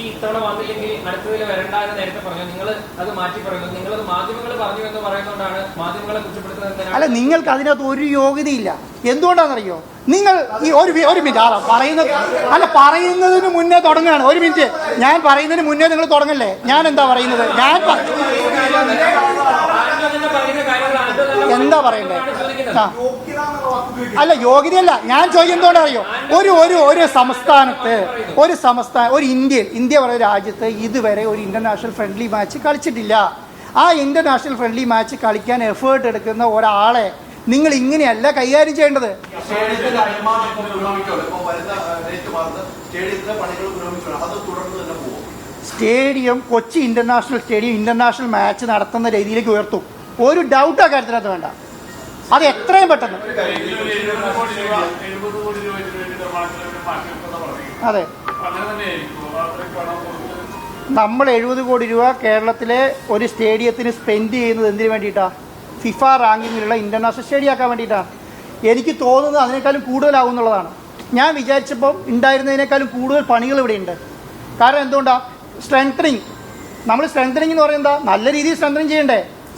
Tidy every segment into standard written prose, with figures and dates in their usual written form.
Messi ഇത്തവണ വന്നില്ലെങ്കിൽ അടുത്തതിൽ വരണ്ട എന്ന് നേരത്തെ പറഞ്ഞു. നിങ്ങൾ അത് മാറ്റി പറയുന്നു. നിങ്ങളത് മാധ്യമങ്ങൾ പറഞ്ഞു എന്ന് പറയുന്നതുകൊണ്ടാണ് മാധ്യമങ്ങളെ കുറ്റപ്പെടുത്തുന്നത്. അല്ല, നിങ്ങൾക്ക് അതിനകത്ത് ഒരു യോഗ്യതയില്ല. എന്തുകൊണ്ടാണെന്നറിയോ? നിങ്ങൾ ഈ ഒരു മിനിറ്റ് പറയുന്നത് അല്ല, പറയുന്നതിന് മുന്നേ തുടങ്ങുകയാണ്. ഒരു മിനിറ്റ്, ഞാൻ പറയുന്നതിന് മുന്നേ നിങ്ങൾ തുടങ്ങല്ലേ? ഞാൻ എന്താ പറയുന്നത്? എന്താ പറയണ്ടേ? അല്ല, യോഗ്യതയല്ല ഞാൻ ചോദിക്കുന്നത്. അറിയോ, ഒരു സംസ്ഥാനത്ത് ഒരു ഇന്ത്യ പറയുന്ന രാജ്യത്ത് ഇതുവരെ ഒരു ഇന്റർനാഷണൽ ഫ്രണ്ട്ലി മാച്ച് കളിച്ചിട്ടില്ല. ആ ഇന്റർനാഷണൽ ഫ്രണ്ട്ലി മാച്ച് കളിക്കാൻ എഫേർട്ട് എടുക്കുന്ന ഒരാളെ നിങ്ങൾ ഇങ്ങനെയല്ല കൈകാര്യം ചെയ്യേണ്ടത്. സ്റ്റേഡിയം കൊച്ചി ഇന്റർനാഷണൽ മാച്ച് നടത്തുന്ന രീതിയിലേക്ക് ഉയർത്തും. ഒരു ഡൗട്ട് ആ കാര്യത്തിനകത്ത് വേണ്ട. അത് എത്രയും പെട്ടെന്ന്. അതെ, നമ്മൾ 70 കോടി രൂപ കേരളത്തിലെ ഒരു സ്റ്റേഡിയത്തിന് സ്പെൻഡ് ചെയ്യുന്നത് എന്തിനു വേണ്ടിയിട്ടാണ്? ഫിഫ റാങ്കിങ്ങിലുള്ള ഇന്റർനാഷണൽ സ്റ്റേഡിയം ആക്കാൻ വേണ്ടിയിട്ടാണ്. എനിക്ക് തോന്നുന്നത് അതിനേക്കാളും കൂടുതലാവും എന്നുള്ളതാണ്. ഞാൻ വിചാരിച്ചപ്പം ഉണ്ടായിരുന്നതിനേക്കാളും കൂടുതൽ പണികൾ ഇവിടെ ഉണ്ട്. കാരണം എന്തുകൊണ്ടാണ്? സ്ട്രെങ്തനിങ്. നമ്മൾ സ്ട്രെങ്തനിങ് എന്ന് പറയുന്നത് നല്ല രീതിയിൽ സ്ട്രെങ്തനിങ്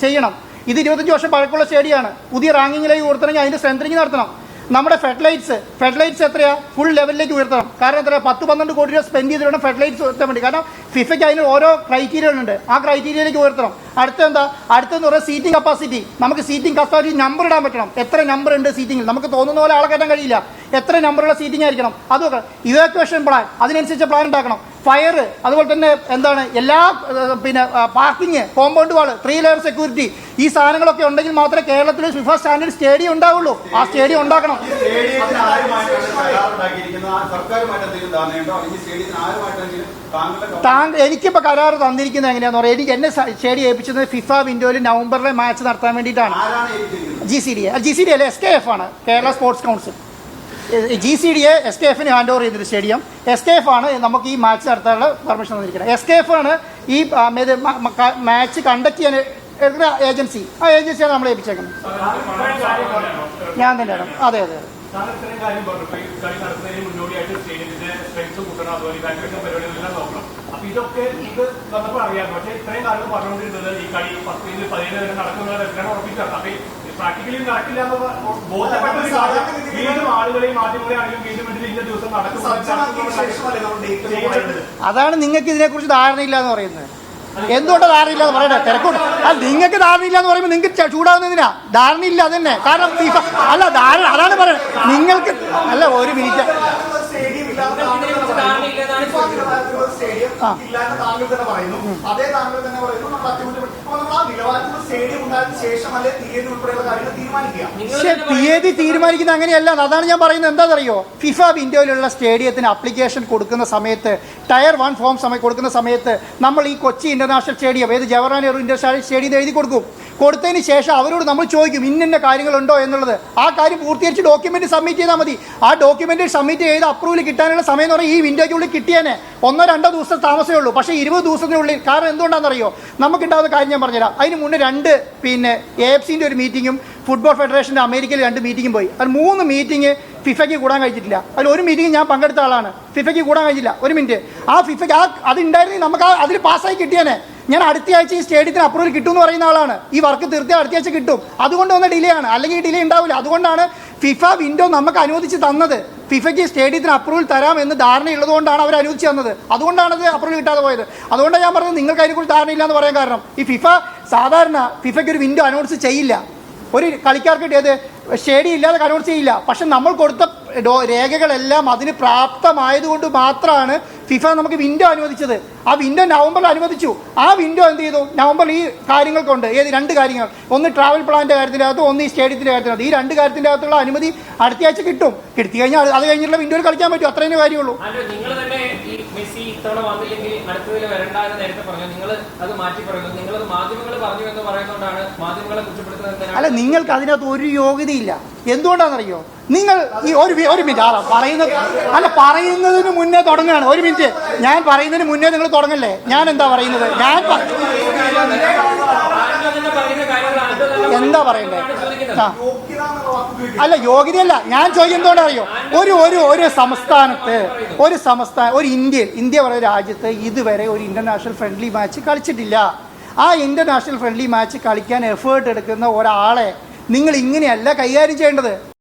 ചെയ്യണം. ഇത് 25 വർഷം പഴക്കമുള്ള സ്റ്റേഡിയമാണ്. പുതിയ റാങ്കിങ്ങിലേക്ക് ഉയർത്തണമെങ്കിൽ അതിൻ്റെ സ്ട്രെങ്തനിങ് നടത്തണം. നമ്മുടെ ഫെഡ്ലൈറ്റ്സ് എത്രയാ? ഫുൾ ലെവലിലേക്ക് ഉയർത്തണം. കാരണം എത്രയാ? 10-12 കോടി രൂപ സ്പെൻഡ് ചെയ്ത് വേണം ഫെഡ്ലൈറ്റ്സ് ഉയർത്താൻ വേണ്ടി. കാരണം ഫിഫയ്ക്ക് അതിന് ഓരോ ക്രൈറ്റീരിയകളുണ്ട്. ആ ക്രൈറ്റീരിയയിലേക്ക് ഉയർത്തണം. അടുത്തെന്ന് പറയുന്നത് സീറ്റിംഗ് കപ്പാസിറ്റി. നമുക്ക് സീറ്റിംഗ് കപ്പാസിറ്റി നമ്പർ ഇടാൻ പറ്റണം. എത്ര നമ്പർ ഉണ്ട് സീറ്റിംഗിൽ? നമുക്ക് തോന്നുന്ന പോലെ ആളെ കയറ്റാൻ കഴിയില്ല. എത്ര നമ്പറുള്ള സീറ്റിംഗ് ആയിരിക്കണം അതൊക്കെ. ഇവാക്യുവേഷൻ പ്ലാൻ, അതിനനുസരിച്ച് പ്ലാൻ ഉണ്ടാക്കണം. ഫയർ, അതുപോലെ തന്നെ എല്ലാ പാർക്കിങ്, കോമ്പൗണ്ട് വാള്, 3 ലെയർ സെക്യൂരിറ്റി, ഈ സാധനങ്ങളൊക്കെ ഉണ്ടെങ്കിൽ മാത്രമേ കേരളത്തിൽ ഫിഫ സ്റ്റാൻഡേർഡ് സ്റ്റേഡിയം ഉണ്ടാവുള്ളൂ. ആ സ്റ്റേഡിയം ഉണ്ടാക്കണം. എനിക്കിപ്പോൾ കരാർ തന്നിരിക്കുന്നത് എങ്ങനെയാന്ന് പറയാം. എന്നെ സ്റ്റേഡിയം ഏൽപ്പിച്ചത് ഫിഫ വിൻഡോയിൽ നവംബറിലെ മാച്ച് നടത്താൻ വേണ്ടിയിട്ടാണ്. GCD അല്ലേ, SKF ആണ്, കേരള സ്പോർട്സ് കൗൺസിൽ. GCDA SKFന് ഹാൻഡ് ഓവർ ചെയ്തൊരു സ്റ്റേഡിയം. SKF ആണ് നമുക്ക് ഈ മാച്ച് നടത്താനുള്ള പെർമിഷൻ തന്നിരിക്കുന്നത്. SKF ആണ് ഈ മാച്ച് കണ്ടക്ട് ചെയ്യാൻ ഏജൻസി. ആ ഏജൻസിയാണ് നമ്മളെ ഏൽപ്പിച്ചേക്കുന്നത്. ഞാൻ തന്നെയാണ്. അതെ. ഇതൊക്കെ ഇത് നമുക്ക് അറിയാം. പക്ഷേ ഇത്രയും കാലം പറഞ്ഞുകൊണ്ടിരുന്നത് ഈ കളി 10-17 വരെ നടക്കുന്നവരൊക്കെയാണ് ഉറപ്പിച്ചത്. പ്രാക്ടിക്കലി നടക്കില്ല എന്ന് വീണ്ടും ആളുകളെയും മാധ്യമങ്ങളെയും ആണെങ്കിലും വീണ്ടും ഇന്ന ദിവസം നടക്കും. അതാണ് നിങ്ങൾക്ക് ഇതിനെക്കുറിച്ച് ധാരണയില്ല എന്ന് പറയുന്നത്. എന്തുകൊണ്ടാണ് ധാരണയില്ല എന്ന് പറയട്ടെ? തിരക്കൂട്ട്. നിങ്ങൾക്ക് ധാരണയില്ല എന്ന് പറയുമ്പോൾ നിങ്ങൾക്ക് ചൂടാവുന്നതിനാ? ധാരണയില്ല അതന്നെ. കാരണം ഫിഫ അല്ല ധാരണ, അതാണ് പറയുന്നത്. നിങ്ങൾക്ക് അല്ല, ഒരു മിനിറ്റ്. തീയതി തീരുമാനിക്കുന്ന അങ്ങനെയല്ല. അതാണ് ഞാൻ പറയുന്നത്. എന്താണെന്നറിയോ? ഫിഫ വിൻഡോയിലുള്ള സ്റ്റേഡിയത്തിന് അപ്ലിക്കേഷൻ കൊടുക്കുന്ന സമയത്ത്, ടയർ 1 ഫോം കൊടുക്കുന്ന സമയത്ത് നമ്മൾ ഈ Kochi international stadium, Jawaharlal Nehru international stadium എഴുതി കൊടുത്തതിന് ശേഷം അവരോട് നമ്മൾ ചോദിക്കും ഇന്ന കാര്യങ്ങളുണ്ടോ എന്നുള്ളത്. ആ കാര്യം പൂർത്തീകരിച്ച് ഡോക്യുമെന്റ് സബ്മിറ്റ് ചെയ്താൽ മതി. ആ ഡോക്യുമെന്റ് സബ്മിറ്റ് ചെയ്ത് അപ്രൂവൽ കിട്ടാനുള്ള സമയം എന്ന് പറഞ്ഞാൽ ഈ വിൻഡോയ്ക്കുള്ളിൽ കിട്ടിയേനെ 1-2 ദിവസം താമസമേ ഉള്ളൂ. പക്ഷേ 20 ദിവസത്തിനുള്ളിൽ. കാരണം എന്തുകൊണ്ടാണെന്നറിയോ? നമുക്കുണ്ടാകുന്ന കാര്യം ഞാൻ പറഞ്ഞുതരാം. അതിന് മുന്നേ 2 AFCൻ്റെ ഒരു മീറ്റിങ്ങും ഫുട്ബോൾ ഫെഡറേഷൻ്റെ അമേരിക്കയിൽ 2 മീറ്റിങ്ങും പോയി. അത് 3 മീറ്റിംഗ് ഫിഫയ്ക്ക് കൂടാൻ കഴിച്ചിട്ടില്ല. അതിൽ ഒരു മീറ്റിംഗ് ഞാൻ പങ്കെടുത്ത ആളാണ്. ഫിഫയ്ക്ക് കൂടാൻ കഴിച്ചില്ല. ഒരു മിനിറ്റ്. ആ ഫിഫയ്ക്ക് അതുണ്ടായിരുന്നെങ്കിൽ നമുക്ക് അതിൽ പാസ്സായി കിട്ടിയേനെ. ഞാൻ അടുത്ത ആഴ്ച ഈ സ്റ്റേഡിയത്തിന് അപ്രൂവൽ കിട്ടുമെന്ന് പറയുന്ന ആളാണ്. ഈ വർക്ക് തീർത്തിയാൽ അടുത്ത ആഴ്ച കിട്ടും. അതുകൊണ്ട് വന്ന ഡിലേ ആണ്. അല്ലെങ്കിൽ ഈ ഡിലേ ഉണ്ടാവില്ല. അതുകൊണ്ടാണ് ഫിഫ വിൻഡോ നമുക്ക് അനുവദിച്ച് തന്നത്. ഫിഫയ്ക്ക് സ്റ്റേഡിയത്തിന് അപ്രൂവൽ തരാം എന്ന് ധാരണയുള്ളതുകൊണ്ടാണ് അവർ അനുവദിച്ച് തന്നത്. അതുകൊണ്ടാണ് അത് അപ്രൂവൽ കിട്ടാതെ പോയത്. അതുകൊണ്ടാണ് ഞാൻ പറഞ്ഞത് നിങ്ങൾക്ക് അതിനെക്കുറിച്ച് ധാരണയില്ല എന്ന് പറയാൻ കാരണം. ഈ സാധാരണ ഫിഫയ്ക്ക് ഒരു വിൻഡോ അനൗൺസ് ചെയ്യില്ല. ഒരു കളിക്കാർക്ക് ഏത് സ്റ്റേഡിയം ഇല്ലാതെ അനൗൺസ് ചെയ്യില്ല. പക്ഷെ നമ്മൾ കൊടുത്ത രേഖകളെല്ലാം അതിന് പ്രാപ്തമായതുകൊണ്ട് മാത്രമാണ് ഫിഫ നമുക്ക് വിൻഡോ അനുവദിച്ചത്. ആ വിൻഡോ നവംബറിൽ അനുവദിച്ചു. ആ വിൻഡോ എന്ത് ചെയ്തു? നവംബറിൽ ഈ കാര്യങ്ങൾക്കുണ്ട്. 2 കാര്യങ്ങൾ. ഒന്ന് ട്രാവൽ പ്ലാനിൻ്റെ കാര്യത്തിനകത്ത്, ഒന്ന് ഈ സ്റ്റേഡിയത്തിൻ്റെ കാര്യത്തിനകത്ത്. ഈ 2 കാര്യത്തിൻ്റെ അകത്തുള്ള അനുമതി അടുത്ത ആഴ്ച കിട്ടും. കിട്ടി കഴിഞ്ഞാൽ അത് കഴിഞ്ഞിട്ടുള്ള വിൻഡോയിൽ കളിക്കാൻ പറ്റും. അത്രയും കാര്യമുള്ളൂ. നിങ്ങൾ തന്നെ ഈ മെസ്സി ഇത്തവണ വന്നില്ലെങ്കിൽ അടുത്തതിൽ വരണ്ട എന്ന് നേരത്തെ പറഞ്ഞു. നിങ്ങൾ അത് മാറ്റി പറയുന്നു. നിങ്ങളത് മാധ്യമങ്ങൾ പറഞ്ഞു എന്ന് പറയുന്നതുകൊണ്ടാണ് മാധ്യമങ്ങളെ കുറ്റപ്പെടുത്തുന്നത്. അല്ല, നിങ്ങൾക്ക് അതിനകത്ത് ഒരു യോഗ്യതയില്ല. എന്തുകൊണ്ടാണെന്നറിയോ? നിങ്ങൾ ഈ ഒരു മിനിറ്റ് പറയുന്നതിന് മുന്നേ തുടങ്ങുകയാണ്. ഒരു മിനിറ്റ്, ഞാൻ പറയുന്നതിന് മുന്നേ നിങ്ങൾ തുടങ്ങല്ലേ? ഞാൻ എന്താ പറയുന്നത്? എന്താ പറയണ്ടേ? അല്ല യോഗ്യതയല്ല, ഞാൻ ചോദിക്കുന്നതുകൊണ്ട് അറിയോ, ഒരു സംസ്ഥാനത്ത് ഒരു ഇന്ത്യ പറയുന്ന രാജ്യത്ത് ഇതുവരെ ഒരു ഇന്റർനാഷണൽ ഫ്രണ്ട്ലി മാച്ച് കളിച്ചിട്ടില്ല. ആ ഇന്റർനാഷണൽ ഫ്രണ്ട്ലി മാച്ച് കളിക്കാൻ എഫേർട്ട് എടുക്കുന്ന ഒരാളെ നിങ്ങൾ ഇങ്ങനെയല്ല കൈകാര്യം ചെയ്യേണ്ടത്.